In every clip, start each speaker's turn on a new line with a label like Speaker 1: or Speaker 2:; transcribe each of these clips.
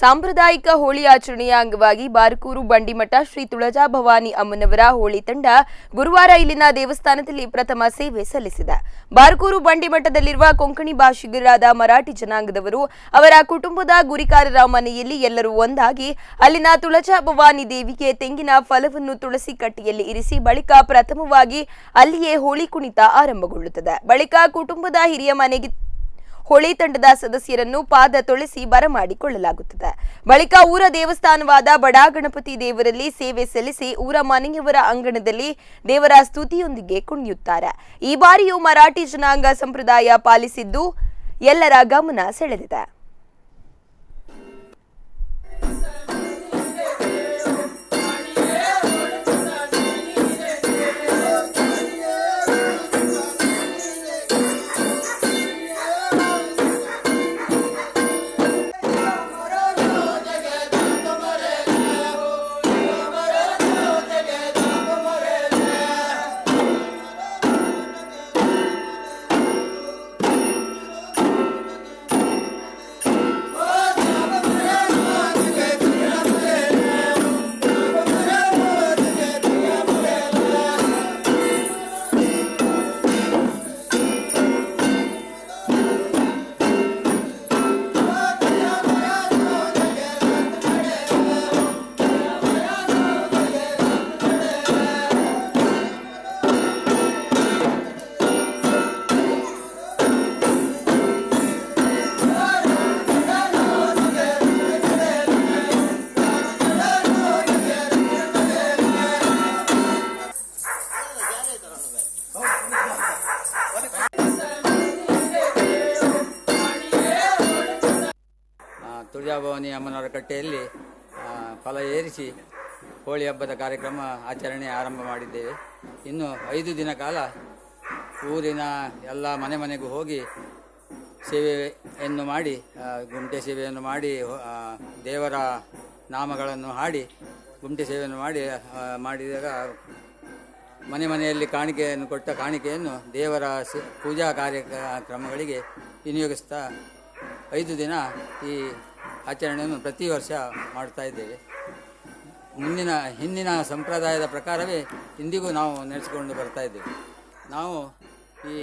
Speaker 1: ಸಾಂಪ್ರದಾಯಿಕ ಹೋಳಿ ಆಚರಣೆಯ ಅಂಗವಾಗಿ ಬಾರಕೂರು ಬಂಡಿಮಠ ಶ್ರೀ ತುಳಜಾ ಭವಾನಿ ಅಮ್ಮನವರ ಹೋಳಿ ತಂಡ ಗುರುವಾರ ಇಲ್ಲಿನ ದೇವಸ್ಥಾನದಲ್ಲಿ ಪ್ರಥಮ ಸೇವೆ ಸಲ್ಲಿಸಿದೆ. ಬಾರಕೂರು ಬಂಡಿಮಠದಲ್ಲಿರುವ ಕೊಂಕಣಿ ಭಾಷಿಗರಾದ ಮರಾಠಿ ಜನಾಂಗದವರು ಅವರ ಕುಟುಂಬದ ಗುರಿಕಾರರ ಮನೆಯಲ್ಲಿ ಎಲ್ಲರೂ ಒಂದಾಗಿ ಅಲ್ಲಿನ ತುಳಜಾ ಭವಾನಿ ದೇವಿಗೆ ತೆಂಗಿನ ಫಲವನ್ನು ತುಳಸಿ ಕಟ್ಟೆಯಲ್ಲಿ ಇರಿಸಿ ಬಳಿಕ ಪ್ರಥಮವಾಗಿ ಅಲ್ಲಿಯೇ ಹೋಳಿ ಕುಣಿತ ಆರಂಭಗೊಳ್ಳುತ್ತದೆ. ಬಳಿಕ ಕುಟುಂಬದ ಹಿರಿಯ ಮನೆಗೆ ಹೋಳಿ ತಂಡದ ಸದಸ್ಯರನ್ನು ಪಾದ ತೊಳೆಸಿ ಬರಮಾಡಿಕೊಳ್ಳಲಾಗುತ್ತದೆ. ಬಳಿಕ ಊರ ದೇವಸ್ಥಾನವಾದ ಬಡಾ ಗಣಪತಿ ದೇವರಲ್ಲಿ ಸೇವೆ ಸಲ್ಲಿಸಿ ಊರ ಮನೆಯವರ ಅಂಗಣದಲ್ಲಿ ದೇವರ ಸ್ತುತಿಯೊಂದಿಗೆ ಕುಣಿಯುತ್ತಾರೆ. ಈ ಬಾರಿಯೂ ಮರಾಠಿ ಜನಾಂಗ ಸಂಪ್ರದಾಯ ಪಾಲಿಸಿದ್ದು ಎಲ್ಲರ ಗಮನ ಸೆಳೆದಿದೆ.
Speaker 2: ತುಳಜಾ ಭವಾನಿ ಅಮ್ಮನವರ ಕಟ್ಟೆಯಲ್ಲಿ ಫಲ ಏರಿಸಿ ಹೋಳಿ ಹಬ್ಬದ ಕಾರ್ಯಕ್ರಮ ಆಚರಣೆ ಆರಂಭ ಮಾಡಿದ್ದೇವೆ. ಇನ್ನು 5 ದಿನ ಕಾಲ ಊರಿನ ಎಲ್ಲ ಮನೆಗೂ ಹೋಗಿ ಸೇವೆಯನ್ನು ಮಾಡಿ, ಗುಂಟೆ ಸೇವೆಯನ್ನು ಮಾಡಿ, ದೇವರ ನಾಮಗಳನ್ನು ಹಾಡಿ ಗುಂಟೆ ಸೇವೆಯನ್ನು ಮಾಡಿದಾಗ ಮನೆಯಲ್ಲಿ ಕಾಣಿಕೆಯನ್ನು ಕೊಟ್ಟ ಕಾಣಿಕೆಯನ್ನು ದೇವರ ಪೂಜಾ ಕಾರ್ಯಕ್ರಮಗಳಿಗೆ ವಿನಿಯೋಗಿಸ್ತಾ 5 ದಿನ ಈ ಆಚರಣೆಯನ್ನು ಪ್ರತಿ ವರ್ಷ ಮಾಡ್ತಾ ಇದ್ದೇವೆ. ಹಿಂದಿನ ಸಂಪ್ರದಾಯದ ಪ್ರಕಾರವೇ ಇಂದಿಗೂ ನಾವು ನಡೆಸಿಕೊಂಡು ಬರ್ತಾ ಇದ್ದೇವೆ. ನಾವು ಈ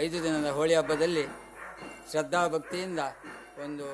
Speaker 2: 5 ದಿನದ ಹೋಳಿ ಹಬ್ಬದಲ್ಲಿ ಶ್ರದ್ಧಾ ಭಕ್ತಿಯಿಂದ ಒಂದು